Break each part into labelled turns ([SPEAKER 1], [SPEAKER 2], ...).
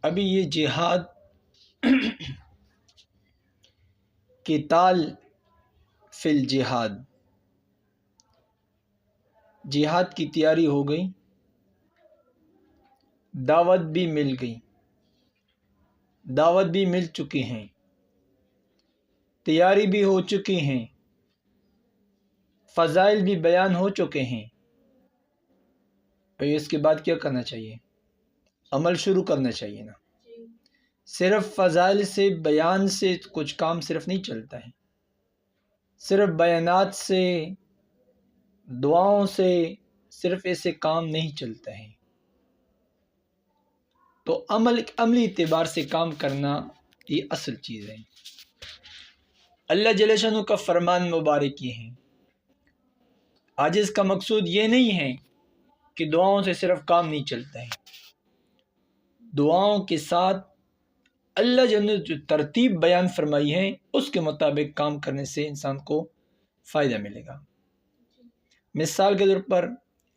[SPEAKER 1] ابھی یہ جہاد قتال فی الجہاد، جہاد کی تیاری ہو گئی، دعوت بھی مل گئی، دعوت بھی مل چکی ہیں، تیاری بھی ہو چکی ہیں، فضائل بھی بیان ہو چکے ہیں۔ تو اس کے بعد کیا کرنا چاہیے؟ عمل شروع کرنا چاہیے نا۔ صرف فضائل سے، بیان سے کچھ کام صرف نہیں چلتا ہے، صرف بیانات سے، دعاؤں سے صرف ایسے کام نہیں چلتا ہے۔ تو عملی اعتبار سے کام کرنا یہ اصل چیز ہے۔ اللہ جل شانہ کا فرمان مبارک یہ ہے، آج اس کا مقصود یہ نہیں ہے کہ دعاؤں سے صرف کام نہیں چلتا ہے، دعاؤں کے ساتھ اللہ جل نے جو ترتیب بیان فرمائی ہے اس کے مطابق کام کرنے سے انسان کو فائدہ ملے گا۔ مثال کے طور پر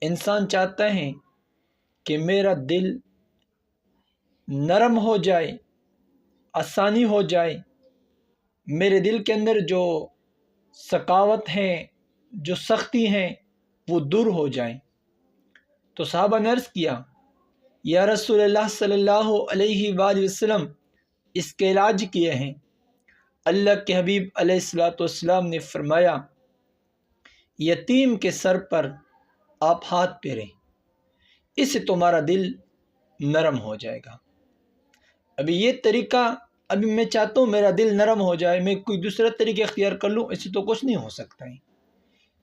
[SPEAKER 1] انسان چاہتا ہے کہ میرا دل نرم ہو جائے، آسانی ہو جائے، میرے دل کے اندر جو سخاوت ہے، جو سختی ہے وہ دور ہو جائے۔ تو صحابہ نے عرض کیا، یا رسول اللہ صلی اللہ علیہ وآلہ وسلم، اس کے علاج کیے ہیں؟ اللہ کے حبیب علیہ السلام نے فرمایا، یتیم کے سر پر آپ ہاتھ پھیریں، اس سے تمہارا دل نرم ہو جائے گا۔ ابھی یہ طریقہ، ابھی میں چاہتا ہوں میرا دل نرم ہو جائے، میں کوئی دوسرا طریقہ اختیار کر لوں، اس سے تو کچھ نہیں ہو سکتا ہے۔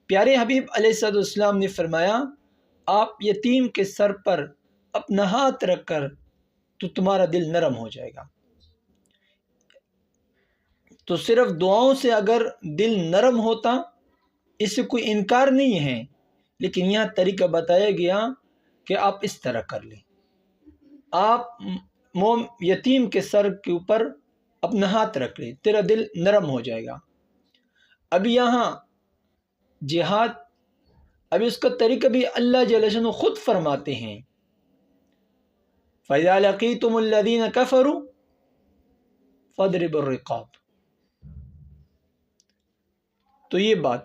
[SPEAKER 1] پیارے حبیب علیہ السلام نے فرمایا، آپ یتیم کے سر پر اپنا ہاتھ رکھ کر تو تمہارا دل نرم ہو جائے گا۔ تو صرف دعاؤں سے اگر دل نرم ہوتا، اس سے کوئی انکار نہیں ہے، لیکن یہاں طریقہ بتایا گیا کہ آپ اس طرح کر لیں، آپ یتیم کے سر کے اوپر اپنا ہاتھ رکھ لیں، تیرا دل نرم ہو جائے گا۔ اب یہاں جہاد، اب اس کا طریقہ بھی اللہ جل شانہ خود فرماتے ہیں، فَإِذَا لَقِيتُمُ الَّذِينَ كَفَرُوا فَاضْرِبُوا الرِّقَابَ۔ تو یہ بات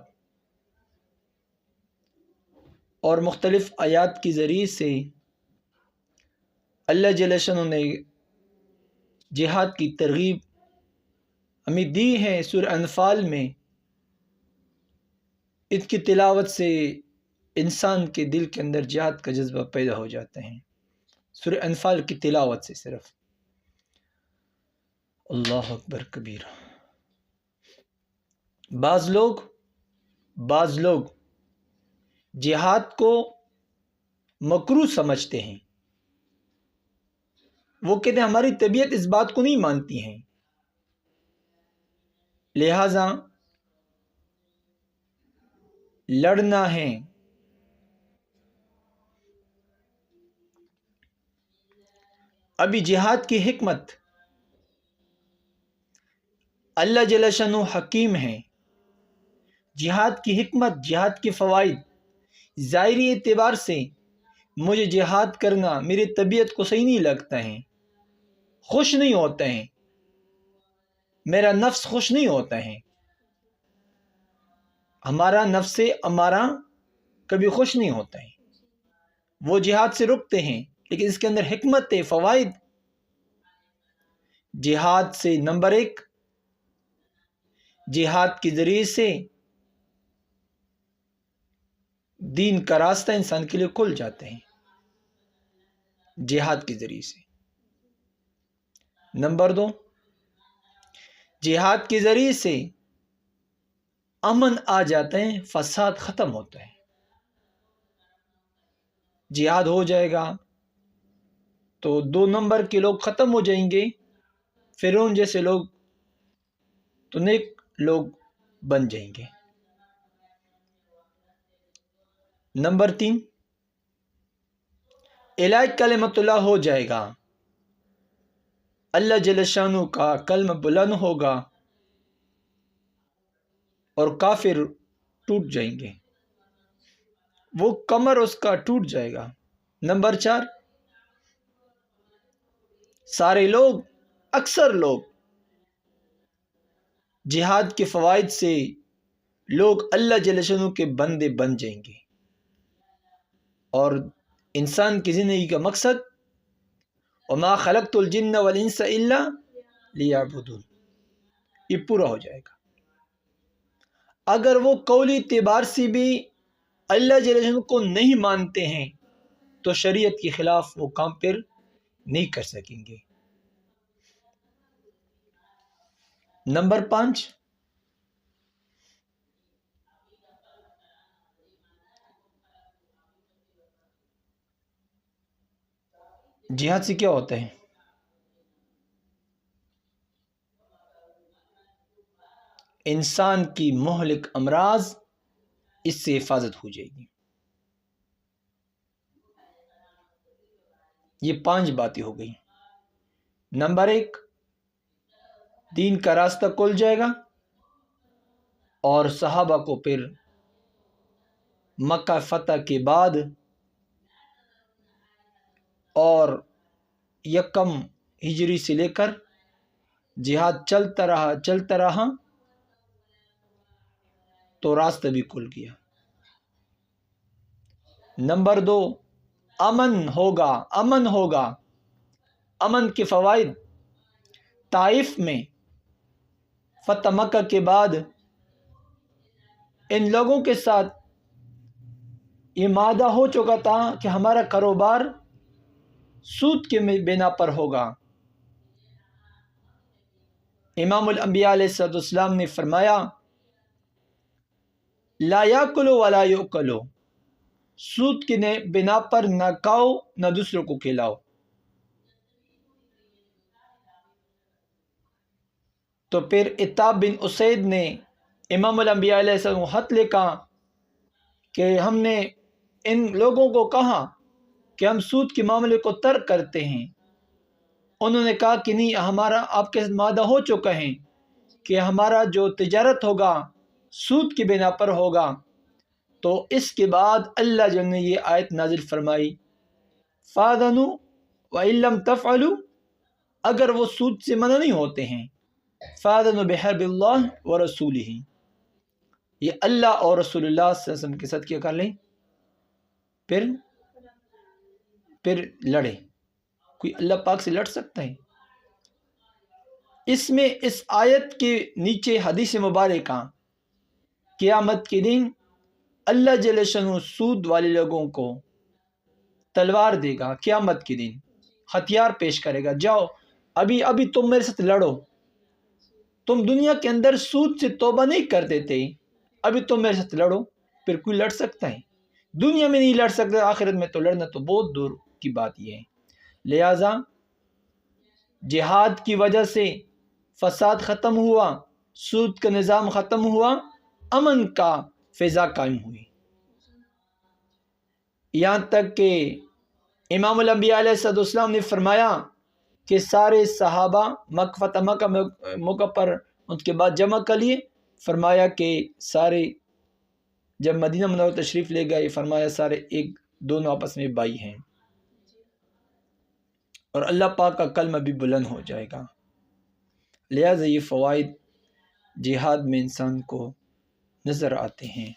[SPEAKER 1] اور مختلف آیات کے ذریعے سے اللہ جل شانہ نے جہاد کی ترغیب ہمیں دی ہے۔ سورہ انفال میں اس کی تلاوت سے انسان کے دل کے اندر جہاد کا جذبہ پیدا ہو جاتا ہے، سورہ انفال کی تلاوت سے صرف۔ اللہ اکبر کبیرہ۔ بعض لوگ جہاد کو مکروہ سمجھتے ہیں، وہ کہتے ہیں ہماری طبیعت اس بات کو نہیں مانتی ہے، لہذا لڑنا ہے۔ ابھی جہاد کی حکمت، اللہ جل شانہ حکیم ہے، جہاد کی حکمت، جہاد کے فوائد، ظاہری اعتبار سے مجھے جہاد کرنا میری طبیعت کو صحیح نہیں لگتا ہے، خوش نہیں ہوتا ہے، میرا نفس خوش نہیں ہوتا ہے، ہمارا نفس امارہ کبھی خوش نہیں ہوتا ہے، وہ جہاد سے رکتے ہیں، لیکن اس کے اندر حکمت ہے، فوائد۔ جہاد سے نمبر 1، جہاد کے ذریعے سے دین کا راستہ انسان کے لیے کھل جاتے ہیں، جہاد کے ذریعے سے۔ نمبر 2، جہاد کے ذریعے سے امن آ جاتا ہے، فساد ختم ہوتا ہے۔ جہاد ہو جائے گا تو 2 نمبر کے لوگ ختم ہو جائیں گے، فرعون جیسے لوگ تو نیک لوگ بن جائیں گے۔ نمبر 3، علاج کلمۃ اللہ ہو جائے گا، اللہ جل شانہ کا کلمہ بلند ہوگا اور کافر ٹوٹ جائیں گے، وہ کمر اس کا ٹوٹ جائے گا۔ نمبر 4، سارے لوگ، اکثر لوگ جہاد کے فوائد سے لوگ اللہ جل شانہ کے بندے بن جائیں گے، اور انسان کی زندگی کا مقصد وما خلقت الجن والانس الا لیعبدون یہ پورا ہو جائے گا۔ اگر وہ قولی اعتبار سے بھی اللہ جل شانہ کو نہیں مانتے ہیں تو شریعت کے خلاف وہ کام پھر نہیں کر سکیں گے۔ نمبر 5، جہاد سے کیا ہوتا ہے؟ انسان کی مہلک امراض اس سے حفاظت ہو جائے گی۔ یہ 5 باتیں ہو گئی۔ نمبر 1، دین کا راستہ کھل جائے گا، اور صحابہ کو پھر مکہ فتح کے بعد اور 1 ہجری سے لے کر جہاد چلتا رہا تو راستہ بھی کھل گیا۔ نمبر 2، امن ہوگا۔ امن کے فوائد، طائف میں فتح مکہ کے بعد ان لوگوں کے ساتھ یہ معاہدہ ہو چکا تھا کہ ہمارا کاروبار سود کے بنا پر ہوگا۔ امام الانبیاء علیہ السلام نے فرمایا لا یاکلوا ولا یؤکلوا، سود کے بنا پر نہ کھاؤ نہ دوسروں کو کھلاؤ۔ تو پھر عتاب بن اسید نے امام الانبیاء علیہ السلام کو خط لکھا کہ ہم نے ان لوگوں کو کہا کہ ہم سود کے معاملے کو ترک کرتے ہیں۔ انہوں نے کہا کہ نہیں، ہمارا آپ کے ساتھ معاہدہ ہو چکا ہے کہ ہمارا جو تجارت ہوگا سود کی بنا پر ہوگا۔ تو اس کے بعد اللہ جل نے یہ آیت نازل فرمائی فَآذَنُوا وَإِن لَّمْ تَفْعَلُوا، اگر وہ سود سے منع نہیں ہوتے ہیں فَآذَنُوا بِحَرْبِ اللَّهِ وَرَسُولِهِ، یہ اللہ اور رسول اللہ صلی اللہ علیہ وسلم کے ساتھ کیا کر لیں، پھر لڑے۔ کوئی اللہ پاک سے لڑ سکتا ہے؟ اس میں اس آیت کے نیچے حدیث مبارکہ قیامت کے دن اللہ جل شانہ سود والے لوگوں کو تلوار دے گا، قیامت کے دن ہتھیار پیش کرے گا، جاؤ ابھی تم میرے ساتھ لڑو، تم دنیا کے اندر سود سے توبہ نہیں کرتے تھے، ابھی تم میرے ساتھ لڑو۔ پھر کوئی لڑ سکتا ہے؟ دنیا میں نہیں لڑ سکتا، آخرت میں تو لڑنا تو بہت دور کی بات یہ ہے۔ لہذا جہاد کی وجہ سے فساد ختم ہوا، سود کا نظام ختم ہوا، امن کا فضا قائم ہوئی، یہاں تک کہ امام الانبیاء علیہ السلام نے فرمایا کہ سارے صحابہ فتح مکہ موقع پر ان کے بعد جمع کر لیے، فرمایا کہ سارے جب مدینہ منورہ تشریف لے گئے فرمایا سارے دونوں آپس میں بھائی ہیں، اور اللہ پاک کا کلمہ بھی بلند ہو جائے گا۔ لہذا یہ فوائد جہاد میں انسان کو نظر آتے ہیں۔